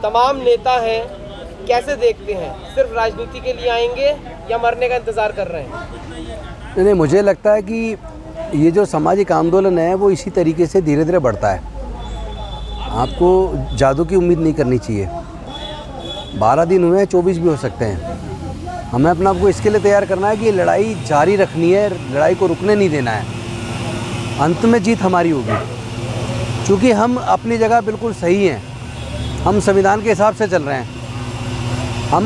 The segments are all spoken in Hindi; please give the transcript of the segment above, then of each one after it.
तमाम नेता हैं, कैसे देखते हैं? सिर्फ राजनीति के लिए आएंगे या मरने का इंतज़ार कर रहे हैं? नहीं, मुझे लगता है कि ये जो सामाजिक आंदोलन है वो इसी तरीके से धीरे धीरे बढ़ता है। आपको जादू की उम्मीद नहीं करनी चाहिए। 12 दिन हुए हैं, 24 भी हो सकते हैं। हमें अपने आप को इसके लिए तैयार करना है कि ये लड़ाई जारी रखनी है, लड़ाई को रुकने नहीं देना है। अंत में जीत हमारी होगी, क्योंकि हम अपनी जगह बिल्कुल सही हैं। हम संविधान के हिसाब से चल रहे हैं।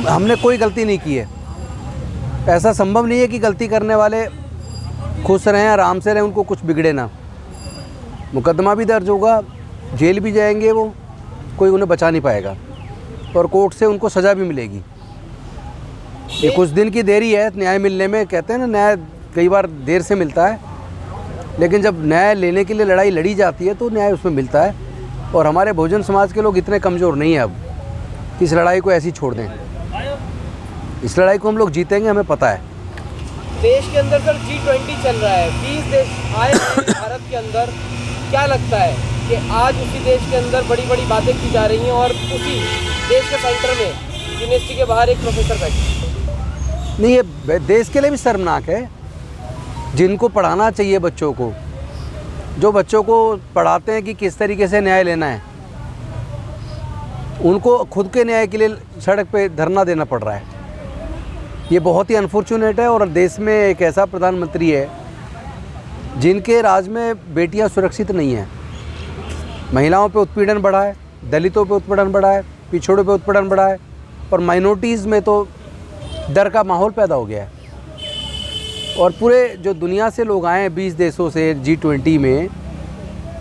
हमने कोई गलती नहीं की है। ऐसा संभव नहीं है कि गलती करने वाले खुश रहें, आराम से रहें, उनको कुछ बिगड़े ना। मुकदमा भी दर्ज होगा, जेल भी जाएंगे वो, कोई उन्हें बचा नहीं पाएगा और कोर्ट से उनको सज़ा भी मिलेगी। ये कुछ दिन की देरी है न्याय मिलने में। कहते हैं ना, न्याय कई बार देर से मिलता है, लेकिन जब न्याय लेने के लिए लड़ाई लड़ी जाती है तो न्याय उसमें मिलता है। और हमारे बहुजन समाज के लोग इतने कमज़ोर नहीं हैं अब कि इस लड़ाई को ऐसे ही छोड़ दें। इस लड़ाई को हम लोग जीतेंगे, हमें पता है। देश के अंदर सर G20 चल रहा है, 20 देश आए हैं भारत के अंदर। क्या लगता है कि आज उसी देश के अंदर बड़ी बड़ी बातें की जा रही हैं और उसी देश के सेंटर में यूनिवर्सिटी के बाहर एक प्रोफेसर बैठे? नहीं, ये देश के लिए भी शर्मनाक है। जिनको पढ़ाना चाहिए बच्चों को, जो बच्चों को पढ़ाते हैं कि किस तरीके से न्याय लेना है, उनको खुद के न्याय के लिए सड़क पे धरना देना पड़ रहा है। ये बहुत ही अनफॉर्चुनेट है। और देश में एक ऐसा प्रधानमंत्री है जिनके राज में बेटियां सुरक्षित नहीं हैं। महिलाओं पे उत्पीड़न बढ़ा है, दलितों पे उत्पीड़न बढ़ा है, पिछड़ों पे उत्पीड़न बढ़ा है और माइनॉरिटीज़ में तो डर का माहौल पैदा हो गया है। और पूरे जो दुनिया से लोग आए हैं 20 देशों से G20 में,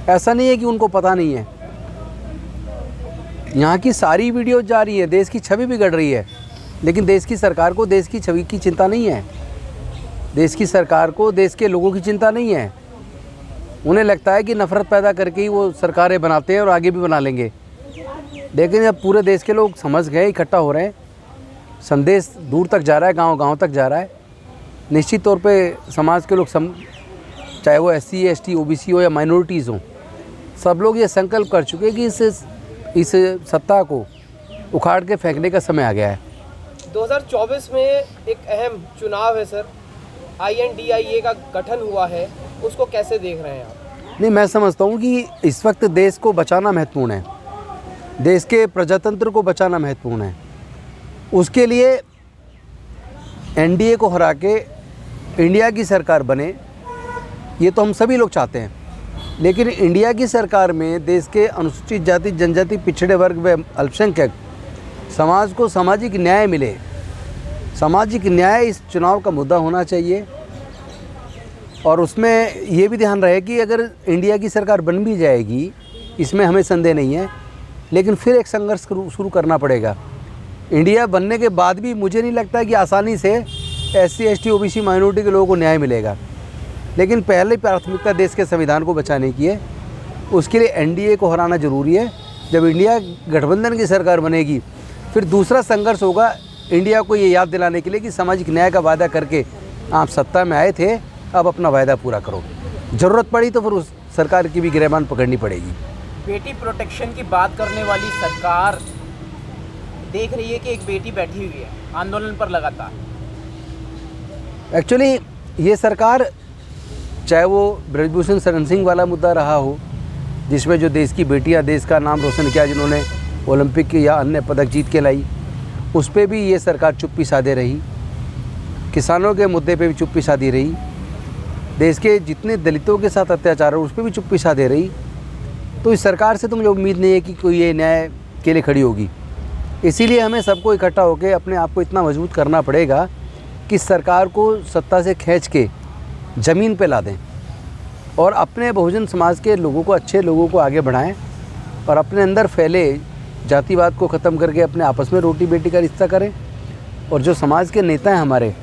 ऐसा नहीं है कि उनको पता नहीं है। यहाँ की सारी वीडियो जा रही है, देश की छवि बिगड़ रही है, लेकिन देश की सरकार को देश की छवि की चिंता नहीं है। देश की सरकार को देश के लोगों की चिंता नहीं है। उन्हें लगता है कि नफ़रत पैदा करके ही वो सरकारें बनाते हैं और आगे भी बना लेंगे। लेकिन जब पूरे देश के लोग समझ गए, इकट्ठा हो रहे हैं, संदेश दूर तक जा रहा है, गांव-गांव तक जा रहा है, निश्चित तौर पे समाज के लोग चाहे वो SC, ST, OBC हो या माइनॉरिटीज़ हों, सब लोग ये संकल्प कर चुके हैं कि इस सत्ता को उखाड़ के फेंकने का समय आ गया है। 2024 में एक अहम चुनाव है सर, INDIA का गठन हुआ है, उसको कैसे देख रहे हैं आप? नहीं, मैं समझता हूँ कि इस वक्त देश को बचाना महत्वपूर्ण है, देश के प्रजातंत्र को बचाना महत्वपूर्ण है। उसके लिए NDA को हरा के इंडिया की सरकार बने, ये तो हम सभी लोग चाहते हैं। लेकिन इंडिया की सरकार में देश के अनुसूचित जाति, जनजाति, पिछड़े वर्ग व अल्पसंख्यक समाज को सामाजिक न्याय मिले। सामाजिक न्याय इस चुनाव का मुद्दा होना चाहिए। और उसमें ये भी ध्यान रहे कि अगर इंडिया की सरकार बन भी जाएगी, इसमें हमें संदेह नहीं है, लेकिन फिर एक संघर्ष शुरू करना पड़ेगा। इंडिया बनने के बाद भी मुझे नहीं लगता कि आसानी से SC, ST, OBC माइनॉरिटी के लोगों को न्याय मिलेगा। लेकिन पहले प्राथमिकता देश के संविधान को बचाने की है। उसके लिए NDA को हराना ज़रूरी है। जब इंडिया गठबंधन की सरकार बनेगी, फिर दूसरा संघर्ष होगा इंडिया को ये याद दिलाने के लिए कि सामाजिक न्याय का वादा करके आप सत्ता में आए थे, अब अपना वायदा पूरा करो। ज़रूरत पड़ी तो फिर उस सरकार की भी गिरबान पकड़नी पड़ेगी। बेटी प्रोटेक्शन की बात करने वाली सरकार देख रही है कि एक बेटी बैठी हुई है आंदोलन पर लगातार। एक्चुअली ये सरकार, चाहे वो ब्रजभूषण शरण सिंह वाला मुद्दा रहा हो, जिसमें जो देश की बेटियां देश का नाम रोशन किया, जिन्होंने ओलंपिक या अन्य पदक जीत के लाई, उस पर भी ये सरकार चुप्पी साधे रही। किसानों के मुद्दे पे भी चुप्पी साधी रही। देश के जितने दलितों के साथ अत्याचार है उस पर भी चुप्पी साधे रही। तो इस सरकार से तो मुझे उम्मीद नहीं है कि कोई ये न्याय के लिए खड़ी होगी। इसीलिए हमें सबको इकट्ठा होकर अपने आप को इतना मजबूत करना पड़ेगा कि सरकार को सत्ता से खींच के ज़मीन पे ला दें और अपने बहुजन समाज के लोगों को, अच्छे लोगों को आगे बढ़ाएं और अपने अंदर फैले जातिवाद को ख़त्म करके अपने आपस में रोटी बेटी का रिश्ता करें। और जो समाज के नेता हैं हमारे,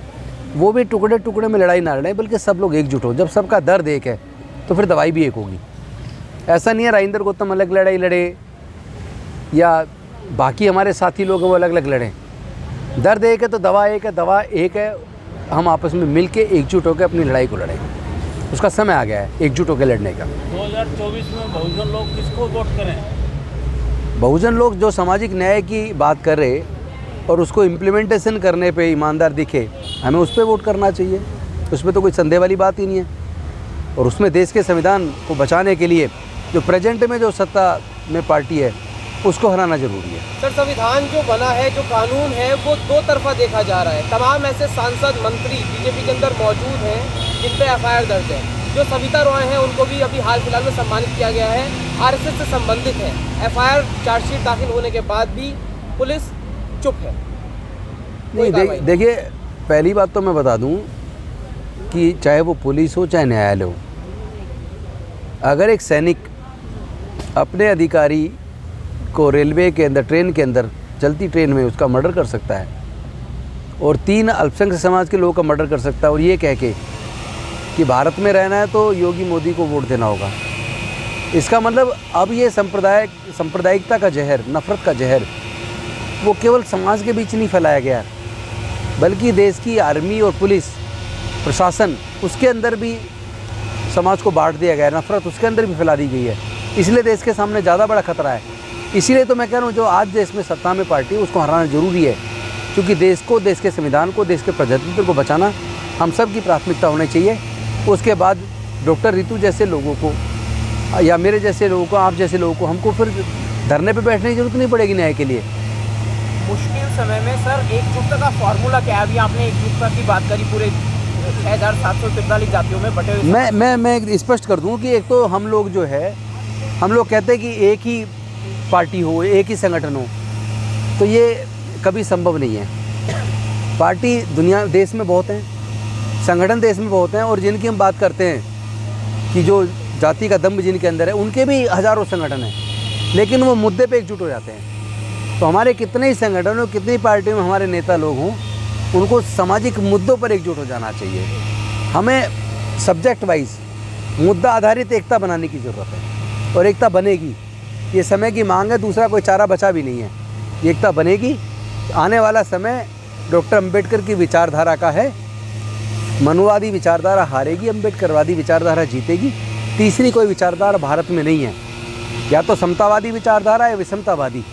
वो भी टुकड़े टुकड़े में लड़ाई ना लड़ें, बल्कि सब लोग एकजुट हो। जब सबका दर्द एक है तो फिर दवाई भी एक होगी। ऐसा नहीं है राजेंद्र गौतम अलग लड़ाई लड़े या बाकी हमारे साथी लोग हैं वो अलग अलग लड़ें। दर्द एक है तो दवा एक है, दवा एक है। हम आपस में मिल के एकजुट होकर अपनी लड़ाई को लड़ें। उसका समय आ गया है एकजुट होकर लड़ने का। 2024 में बहुजन लोग किसको वोट करें? बहुजन लोग जो सामाजिक न्याय की बात कर रहे और उसको इम्प्लीमेंटेशन करने पे ईमानदार दिखे, हमें उस पर वोट करना चाहिए। उसमें तो कोई संदेह वाली बात ही नहीं है। और उसमें देश के संविधान को बचाने के लिए जो प्रेजेंट में जो सत्ता में पार्टी है उसको हराना जरूरी है। सर, संविधान जो बना है, जो कानून है, वो दो तरफा देखा जा रहा है। तमाम ऐसे सांसद मंत्री बीजेपी के अंदर मौजूद हैं जिन पे एफआईआर दर्ज है। जो सविता रॉय हैं उनको भी अभी हाल फिलहाल में सम्मानित किया गया है, आरएसएस से संबंधित है। एफआईआर चार्जशीट दाखिल होने के बाद भी पुलिस चुप है। नहीं, देखिए, पहली बात तो मैं बता दूं कि चाहे वो पुलिस हो चाहे न्यायालय हो, अगर एक सैनिक अपने अधिकारी को रेलवे के अंदर, ट्रेन के अंदर, चलती ट्रेन में उसका मर्डर कर सकता है और 3 अल्पसंख्यक समाज के लोगों का मर्डर कर सकता है और ये कह के कि भारत में रहना है तो योगी मोदी को वोट देना होगा, इसका मतलब अब ये सांप्रदायिकता का जहर, नफ़रत का जहर, वो केवल समाज के बीच नहीं फैलाया गया बल्कि देश की आर्मी और पुलिस प्रशासन उसके अंदर भी समाज को बांट दिया गया है, नफ़रत उसके अंदर भी फैला दी गई है। इसलिए देश के सामने ज़्यादा बड़ा खतरा है। इसीलिए तो मैं कह रहा हूँ जो आज देश में सत्ता में पार्टी उसको हराना ज़रूरी है, क्योंकि देश को, देश के संविधान को, देश के प्रजातंत्र को बचाना हम सब की प्राथमिकता होनी चाहिए। उसके बाद डॉक्टर रितु जैसे लोगों को या मेरे जैसे लोगों को, आप जैसे लोगों को, हमको फिर धरने पे बैठने की जरूरत नहीं पड़ेगी न्याय के लिए। मुश्किल समय में सर एकजुटता का फॉर्मूला क्या है? अभी आपने एकजुटता की बात करी, पूरे 6743 जातियों में बटे हुए। मैं स्पष्ट कर दूं कि एक तो हम लोग जो है, हम लोग कहते हैं कि एक ही पार्टी हो, एक ही संगठन हो, तो ये कभी संभव नहीं है। पार्टी दुनिया, देश में बहुत हैं, संगठन देश में बहुत हैं, और जिनकी हम बात करते हैं कि जो जाति का दम्भ जिनके अंदर है, उनके भी हज़ारों संगठन हैं, लेकिन वो मुद्दे पे एकजुट हो जाते हैं। तो हमारे कितने ही संगठन हो, कितनी पार्टियों में हमारे नेता लोग हों, उनको सामाजिक मुद्दों पर एकजुट हो जाना चाहिए। हमें सब्जेक्ट वाइज, मुद्दा आधारित एकता बनाने की ज़रूरत है और एकता बनेगी। ये समय की मांग है, दूसरा कोई चारा बचा भी नहीं है। ये एकता बनेगी। आने वाला समय डॉक्टर अंबेडकर की विचारधारा का है। मनुवादी विचारधारा हारेगी, अंबेडकरवादी विचारधारा जीतेगी। तीसरी कोई विचारधारा भारत में नहीं है। या तो समतावादी विचारधारा है, विषमतावादी।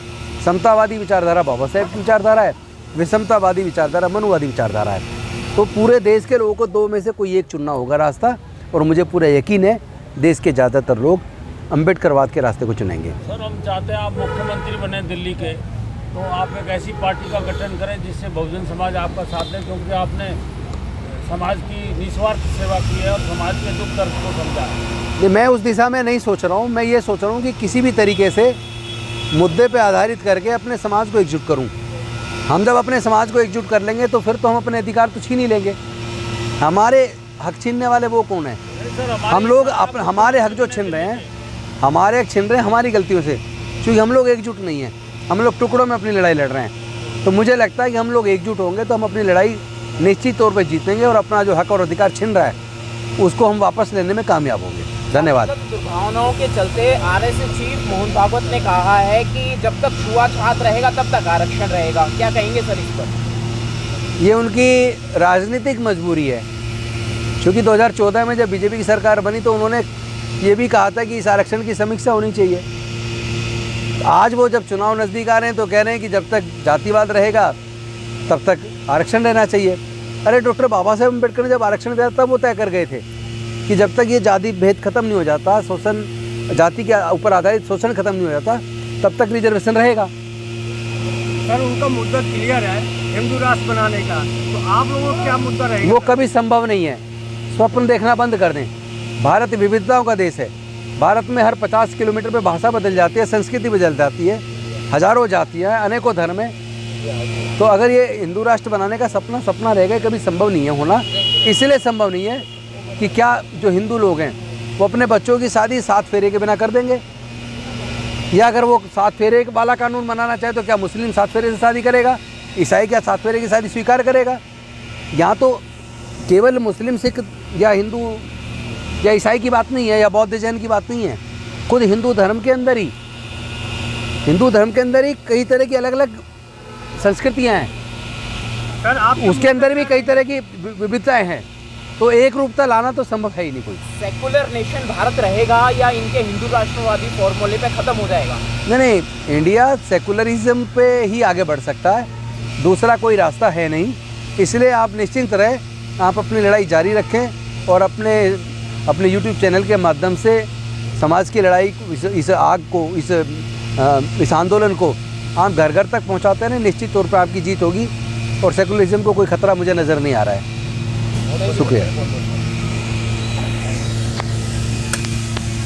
समतावादी विचारधारा बाबा साहेब की विचारधारा है, विषमतावादी विचारधारा मनुवादी विचारधारा है। तो पूरे देश के लोगों को 2 में से कोई एक चुनना होगा रास्ता, और मुझे पूरा यकीन है देश के ज़्यादातर लोग अंबेडकरवाद के रास्ते को चुनेंगे। सर, हम चाहते हैं आप मुख्यमंत्री बने दिल्ली के, तो आप एक ऐसी पार्टी का गठन करें जिससे बहुजन समाज आपका साथ दे, क्योंकि आपने समाज की निस्वार्थ सेवा की है और समाज के दुख दर्द को समझा है। मैं उस दिशा में नहीं सोच रहा हूँ। मैं ये सोच रहा हूँ कि किसी भी तरीके से मुद्दे पे आधारित करके अपने समाज को एकजुट करूँ। हम जब अपने समाज को एकजुट कर लेंगे तो फिर तो हम अपने अधिकार तो छीन ही लेंगे। हमारे हक छीनने वाले वो कौन है? हम लोग हमारे हक जो छीन रहे हैं, हमारे हक छीन रहे हैं हमारी गलतियों से, क्योंकि हम लोग एकजुट नहीं हैं। हम लोग टुकड़ों में अपनी लड़ाई लड़ रहे हैं। तो मुझे लगता है कि हम लोग एकजुट होंगे तो हम अपनी लड़ाई निश्चित तौर पर जीतेंगे और अपना जो हक और अधिकार छिन रहा है उसको हम वापस लेने में कामयाब होंगे। धन्यवाद। दुर्भावनाओं के चलते आरएसएस चीफ मोहन भागवत ने कहा है कि जब तक छुआछूत रहेगा तब तक आरक्षण रहेगा। क्या कहेंगे सर इस पर? ये उनकी राजनीतिक मजबूरी है, क्योंकि 2014 में जब बीजेपी की सरकार बनी तो उन्होंने ये भी कहा था कि इस आरक्षण की समीक्षा होनी चाहिए। आज वो जब चुनाव नज़दीक आ रहे हैं तो कह रहे हैं कि जब तक जातिवाद रहेगा तब तक आरक्षण रहना चाहिए। अरे डॉक्टर बाबा साहेब अम्बेडकर ने जब आरक्षण दिया तब वो तय कर गए थे कि जब तक ये जाति भेद खत्म नहीं हो जाता, शोषण, जाति के ऊपर आधारित शोषण खत्म नहीं हो जाता, तब तक रिजर्वेशन रहेगा। सर, उनका मुद्दा क्लियर है हिंदू राष्ट्र बनाने का, तो आप लोगों का क्या मुद्दा रहेगा? वो कभी संभव नहीं है। स्वप्न देखना बंद कर दें। भारत विविधताओं का देश है। भारत में हर 50 किलोमीटर पे भाषा बदल जाती है, संस्कृति बदल जाती है, हजारों जातियाँ हैं, अनेकों धर्म हैं। तो अगर ये हिंदू राष्ट्र बनाने का सपना रहेगा, कभी संभव नहीं है होना। इसलिए संभव नहीं है कि क्या जो हिंदू लोग हैं वो अपने बच्चों की शादी 7 फेरे के बिना कर देंगे, या अगर वो 7 फेरे वाला कानून बनाना चाहे तो क्या मुस्लिम 7 फेरे से शादी करेगा? ईसाई क्या 7 फेरे की शादी स्वीकार करेगा? यहाँ तो केवल मुस्लिम, सिख या हिंदू या ईसाई की बात नहीं है, या बौद्ध जैन की बात नहीं है। खुद हिंदू धर्म के अंदर ही कई तरह की अलग अलग संस्कृतियाँ हैं। सर, आप उसके अंदर भी कई तरह की विविधताएँ हैं। तो एक रूपता लाना तो संभव है ही नहीं कोई। सेकुलर नेशन भारत रहेगा या इनके हिंदू राष्ट्रवादी फॉर्मूले पे खत्म हो जाएगा? नहीं, इंडिया सेकुलरिज्म पे ही आगे बढ़ सकता है, दूसरा कोई रास्ता है नहीं। इसलिए आप निश्चिंत रहे, आप अपनी लड़ाई जारी रखें और अपने यूट्यूब चैनल के माध्यम से समाज की लड़ाई, इस आग को, इस आंदोलन को आप घर घर तक पहुंचाते रहें। निश्चित तौर पर आपकी जीत होगी और सेकुलरिज्म को कोई खतरा मुझे नज़र नहीं आ रहा है। शुक्रिया।